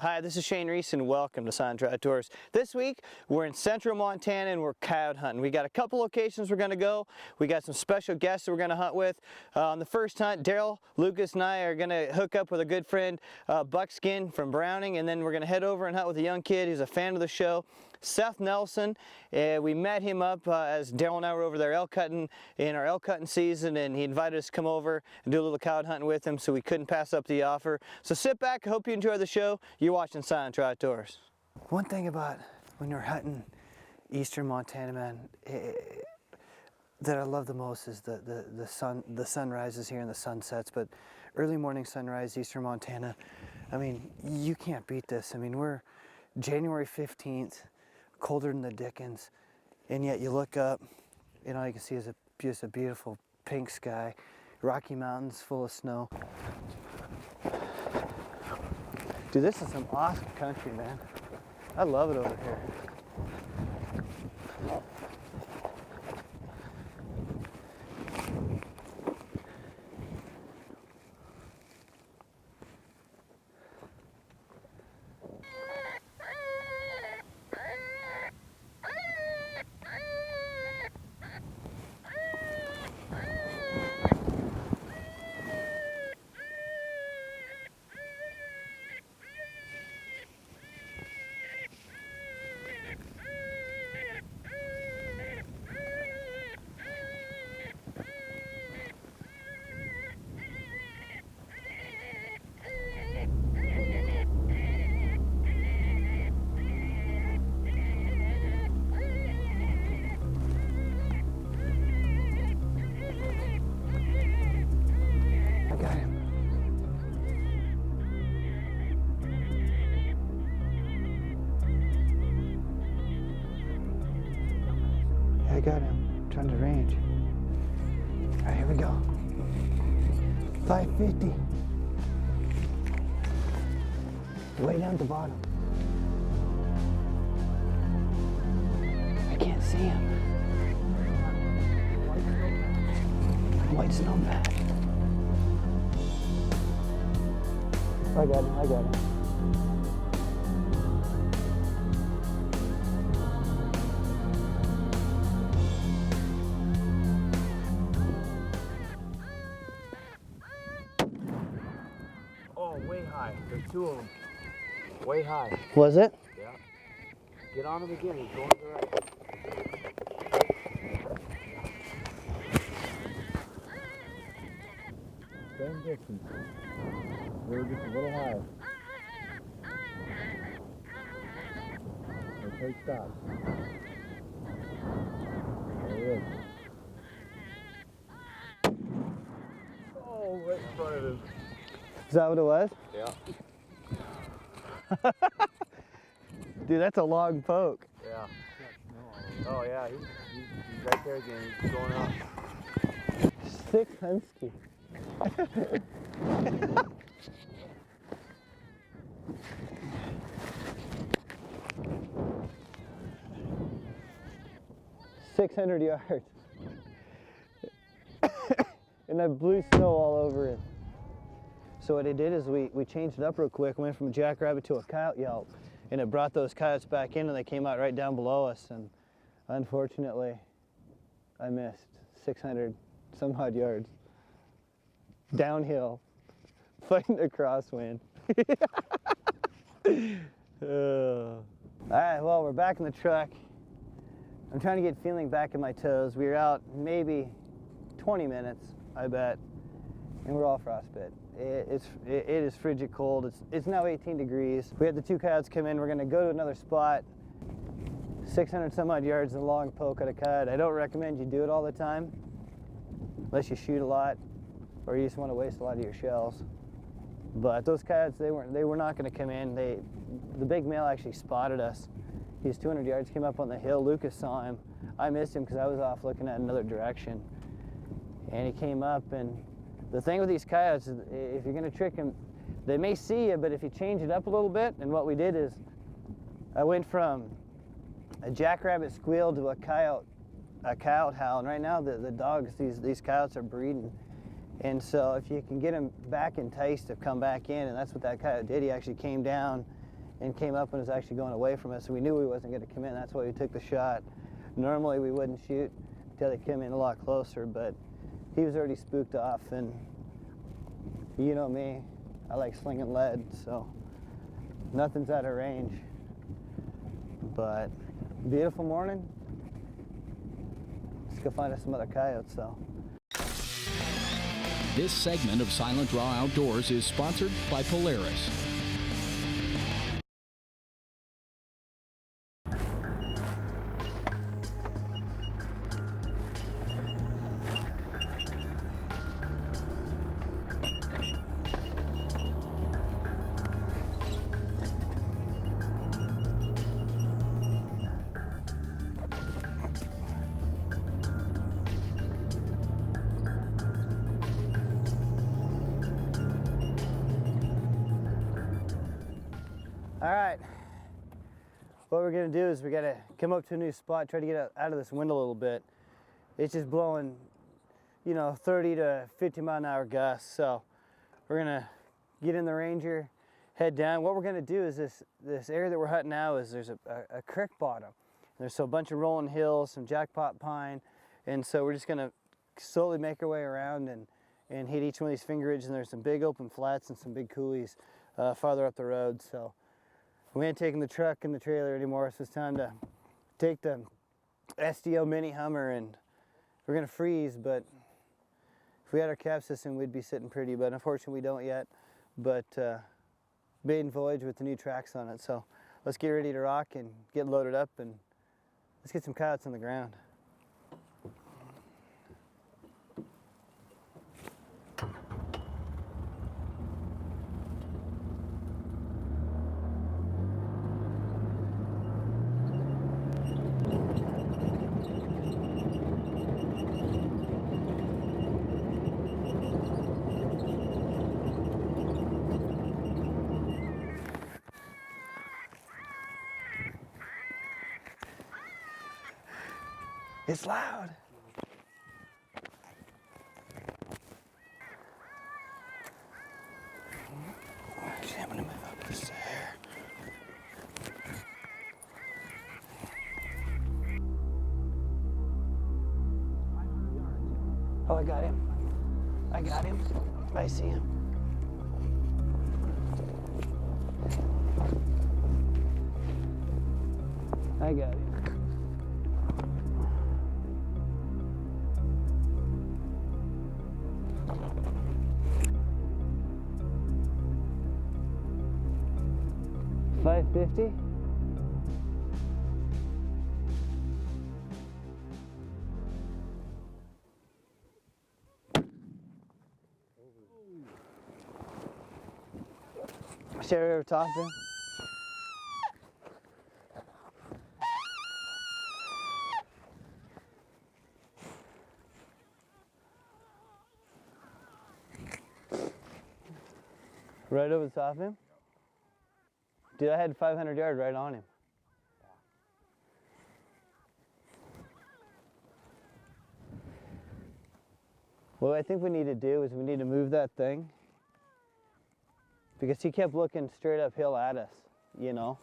Hi, this is Shane Reese and welcome to Sun Trout Tours. This week we're in central Montana and we're coyote hunting. We got a couple locations we're going to go. We got some special guests that we're going to hunt with. On the first hunt, Daryl, Lucas and I are going to hook up with a good friend, Buckskin from Browning, and then we're going to head over and hunt with a young kid who's a fan of the show, Seth Nelson. We met him up as Daryl and I were over there elk hunting in our elk hunting season, and he invited us to come over and do a little coyote hunting with him, so we couldn't pass up the offer. So sit back, I hope you enjoy the show. You're watching Sun Trout Tours. One thing about when you're hunting eastern Montana, man, that I love the most is the sun rises here and the sun sets, but early morning sunrise, eastern Montana, I mean, you can't beat this. I mean, we're January 15th, colder than the dickens, and yet you look up, and all you can see is just a beautiful pink sky, Rocky Mountains full of snow. Dude, this is some awesome country, man. I love it over here. I got him, trying to range. All right, here we go. 550. Way down at the bottom. I can't see him. White snowback. I got him, I got him. Way high. There's two of them. Way high. Was it? Yeah. Get on him again. He's going to the right. Same distance. They were just a little high. Okay, stop. There he is. Oh, right in front of him. Is that what it was? Yeah. Dude, that's a long poke. Yeah. Oh yeah, he's right there again. He's going up. 6 husky. $600 yards. And I blew snow all over it. So what I did is we changed it up real quick, went from a jackrabbit to a coyote yelp, and it brought those coyotes back in, and they came out right down below us, and unfortunately I missed 600 some odd yards downhill fighting a crosswind. All right, well, we're back in the truck. I'm trying to get feeling back in my toes. We were out maybe 20 minutes, I bet, and we're all frostbit. It is frigid cold. It's now 18 degrees. We had the two coyotes come in. We're gonna go to another spot, 600 some odd yards, a long poke at a coyote. I don't recommend you do it all the time, unless you shoot a lot, or you just want to waste a lot of your shells. But those coyotes, they were not gonna come in. The big male actually spotted us. He was 200 yards, came up on the hill. Lucas saw him. I missed him because I was off looking at another direction. And he came up, and the thing with these coyotes is if you're going to trick them, they may see you, but if you change it up a little bit, and what we did is I went from a jackrabbit squeal to a coyote howl, and right now the dogs, these coyotes are breeding. And so if you can get them back enticed to come back in, and that's what that coyote did. He actually came down and came up and was actually going away from us. So we knew he wasn't going to come in. That's why we took the shot. Normally we wouldn't shoot until they came in a lot closer, but he was already spooked off, and you know me, I like slinging lead, so nothing's out of range. But beautiful morning. Let's go find us some other coyotes though. This segment of Silent Draw Outdoors is sponsored by Polaris. All right, what we're gonna do is we gotta come up to a new spot, try to get out of this wind a little bit. It's just blowing, you know, 30 to 50 mile an hour gusts. So we're gonna get in the Ranger, head down. What we're gonna do is this area that we're hunting now is there's a creek bottom. There's a bunch of rolling hills, some jackpot pine, and so we're just gonna slowly make our way around and hit each one of these finger ridges. And there's some big open flats and some big coulees farther up the road. So we ain't taking the truck and the trailer anymore, so it's time to take the SDO mini Hummer, and we're gonna freeze, but if we had our cap system, we'd be sitting pretty, but unfortunately we don't yet. But maiden voyage with the new tracks on it, so let's get ready to rock and get loaded up, and let's get some coyotes on the ground. It's loud. Actually, I'm gonna move up just there. Oh, I got him. I got him. I see him. I got him. $550. Stay right over top there. Right over the top of him? Dude, I had 500 yards right on him. What I think we need to do is we need to move that thing, because he kept looking straight uphill at us, you know?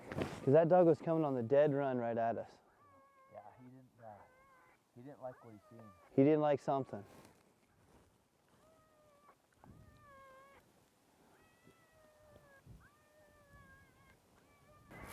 Because that dog was coming on the dead run right at us. Yeah, he didn't like what he seen. He didn't like something.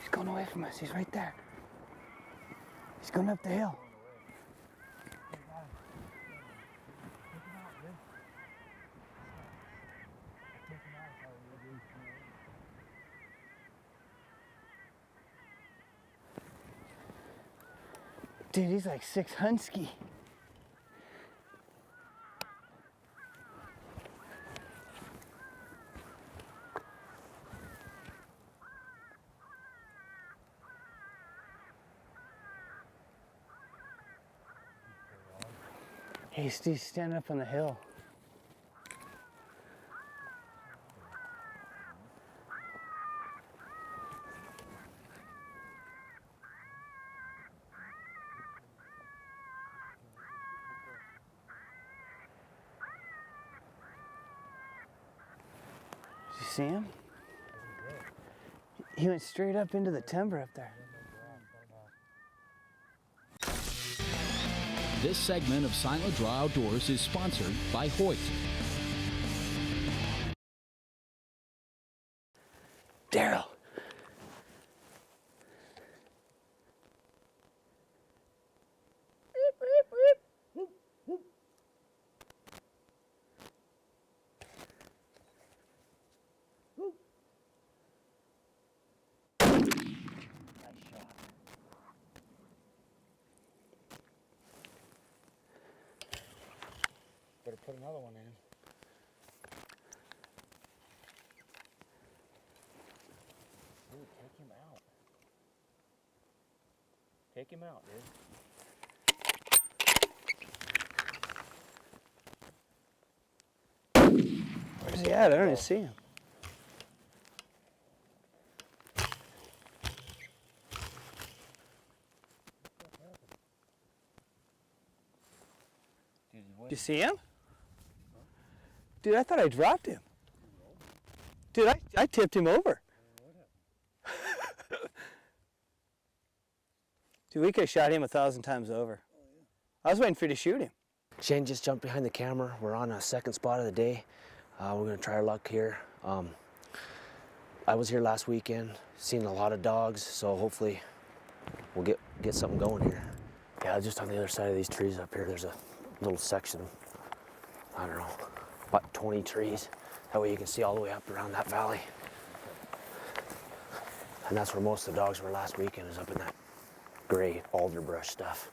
He's going away from us. He's right there. He's going up the hill. Dude, he's like 6 Husky. He's standing up on the hill. see him? He went straight up into the timber up there. This segment of Silent Draw Outdoors is sponsored by Coyote. Daryl. Better put another one in. Ooh, take him out. Take him out, dude. Where's he at? I don't even see him. Did you see him? Dude, I thought I dropped him. Dude, I tipped him over. Dude, we could have shot him 1,000 times over. I was waiting for you to shoot him. Shane just jumped behind the camera. We're on a second spot of the day. We're gonna try our luck here. I was here last weekend, seen a lot of dogs, so hopefully we'll get something going here. Yeah, just on the other side of these trees up here, there's a little section, I don't know, about 20 trees. That way you can see all the way up around that valley. And that's where most of the dogs were last weekend, is up in that gray alder stuff.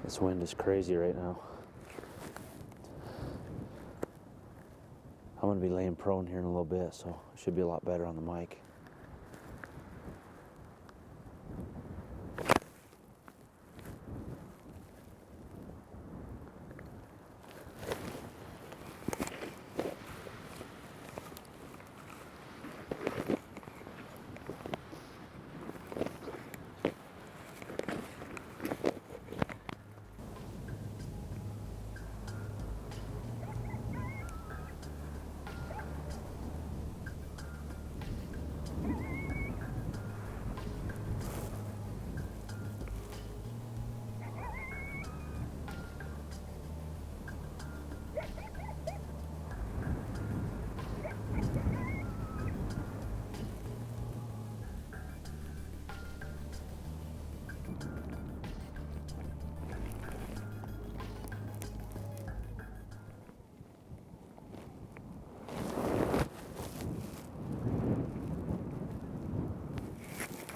This wind is crazy right now. I'm gonna be laying prone here in a little bit, so it should be a lot better on the mic.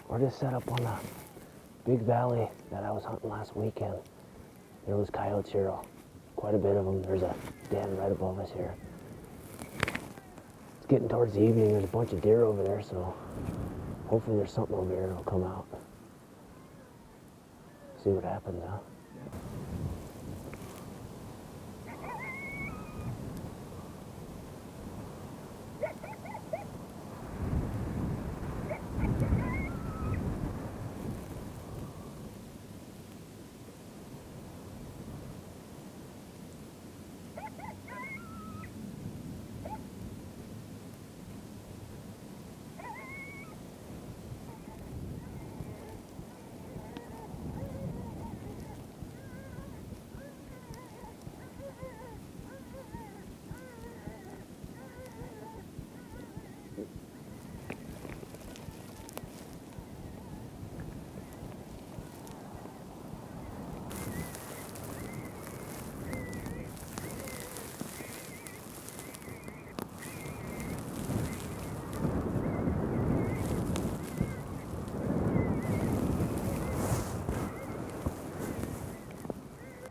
We're just set up on a big valley that I was hunting last weekend. There was coyotes here, quite a bit of them. There's a den right above us here. It's getting towards the evening. There's a bunch of deer over there, so hopefully there's something over here that'll come out. See what happens, huh?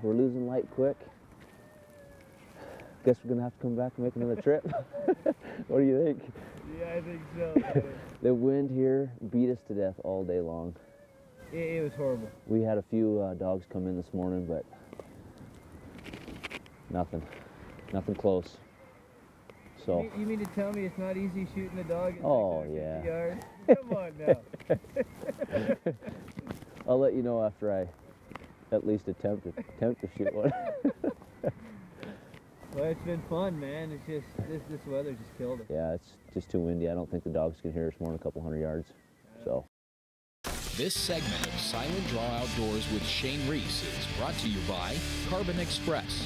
We're losing light quick. Guess we're gonna have to come back and make another trip. What do you think? Yeah, I think so. The wind here beat us to death all day long. It was horrible. We had a few dogs come in this morning, but nothing close. So. You mean to tell me it's not easy shooting a dog at Oh, 650 yeah. yards? Come on now. I'll let you know after I at least attempt to shoot one. Well, it's been fun, man. It's just this weather just killed us. Yeah, it's just too windy. I don't think the dogs can hear us more than a couple hundred yards. So. This segment of Silent Draw Outdoors with Shane Reese is brought to you by Carbon Express.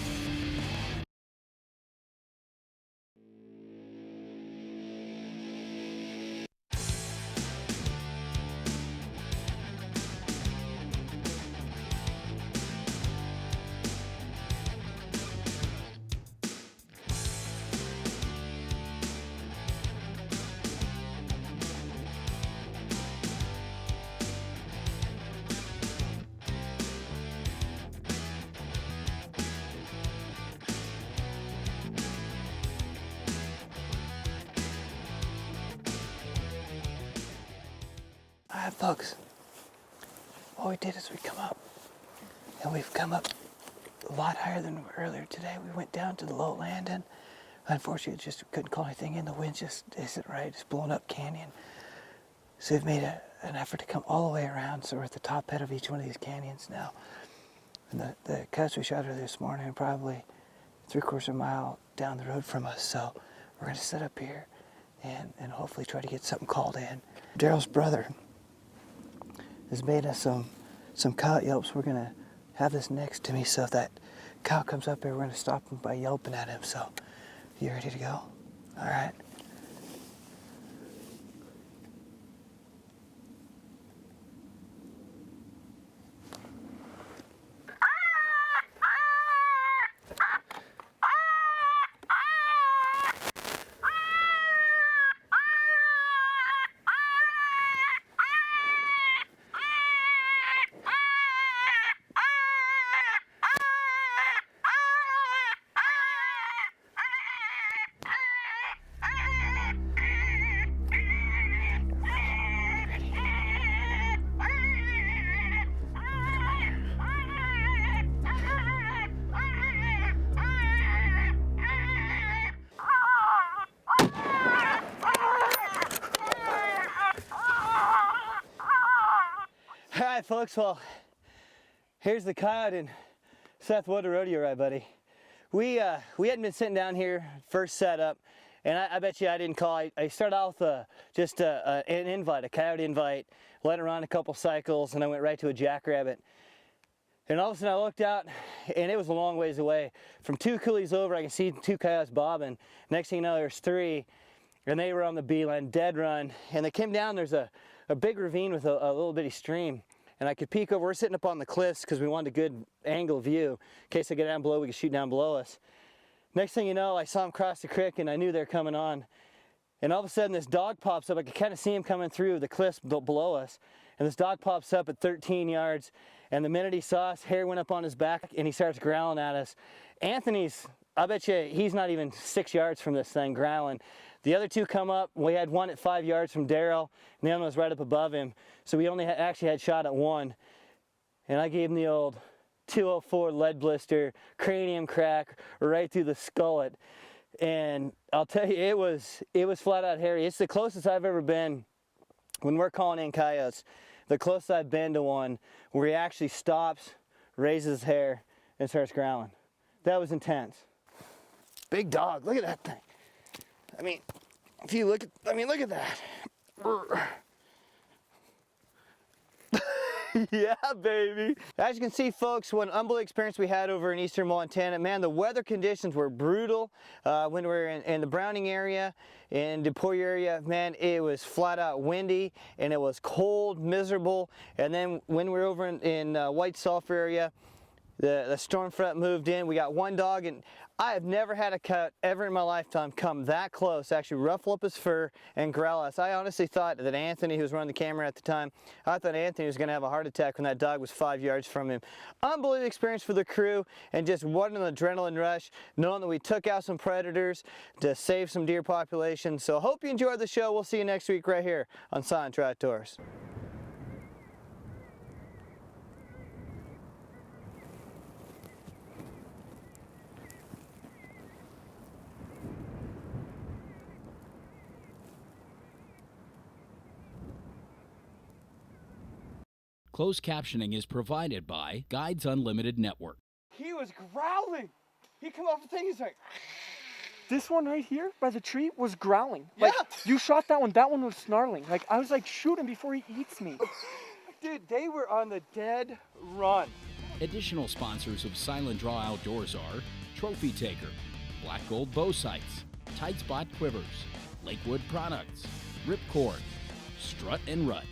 All right, folks, what we did is we come up, and we've come up a lot higher than earlier today. We went down to the low land, and unfortunately just couldn't call anything in. The wind just isn't right. It's blowing up canyon. So we've made an effort to come all the way around, so we're at the top head of each one of these canyons now. And the coyotes we shot earlier this morning are probably 3/4 mile down the road from us, so we're gonna set up here and hopefully try to get something called in. Daryl's brother has made us some coyote yelps. We're gonna have this next to me, so if that cow comes up here, we're gonna stop him by yelping at him. So, you ready to go? All right. All right, folks, well, here's the coyote and Seth Wood rodeo ride, buddy. We hadn't been sitting down here, first setup, and I bet you I didn't call. I started out with just an invite, a coyote invite, let it run a couple cycles, and I went right to a jackrabbit. And all of a sudden I looked out, and it was a long ways away. From 2 coulees over, I can see 2 coyotes bobbing. Next thing you know, there's 3, and they were on the beeline, dead run. And they came down, there's a big ravine with a little bitty stream. And I could peek over. We're sitting up on the cliffs because we wanted a good angle view. In case they get down below, we could shoot down below us. Next thing you know, I saw them cross the creek, and I knew they were coming on. And all of a sudden, this dog pops up. I could kind of see him coming through the cliffs below us. And this dog pops up at 13 yards. And the minute he saw us, hair went up on his back, and he starts growling at us. Anthony's, I bet you, he's not even 6 yards from this thing, growling. The other 2 come up. We had one at 5 yards from Daryl, and the other one was right up above him. So we only actually had shot at 1. And I gave him the old 204 lead blister, cranium crack, right through the skullet. And I'll tell you, it was flat out hairy. It's the closest I've ever been when we're calling in coyotes. The closest I've been to one where he actually stops, raises his hair, and starts growling. That was intense. Big dog, look at that thing. I mean, if you look at that. Yeah, baby. As you can see, folks, what an unbelievable experience we had over in eastern Montana. Man, the weather conditions were brutal when we were in the Browning area, in DePoy area. Man, it was flat out windy, and it was cold, miserable. And then when we were over in White Sulphur area, the storm front moved in. We got one dog, and I have never had a coyote ever in my lifetime come that close, actually ruffle up his fur and growl at us. I honestly thought that Anthony, who was running the camera at the time, I thought Anthony was going to have a heart attack when that dog was 5 yards from him. Unbelievable experience for the crew, and just what an adrenaline rush, knowing that we took out some predators to save some deer population. So hope you enjoyed the show. We'll see you next week right here on Silent Draw Outdoors. Closed captioning is provided by Guides Unlimited Network. He was growling. He come off the thing, he's like, This one right here by the tree was growling. Like, you shot that one was snarling. Like, I was like, shoot him before he eats me. dude, they were on the dead run. Additional sponsors of Silent Draw Outdoors are Trophy Taker, Black Gold Bow Sights, Tight Spot Quivers, Lakewood Products, Ripcord, Strut and Rut.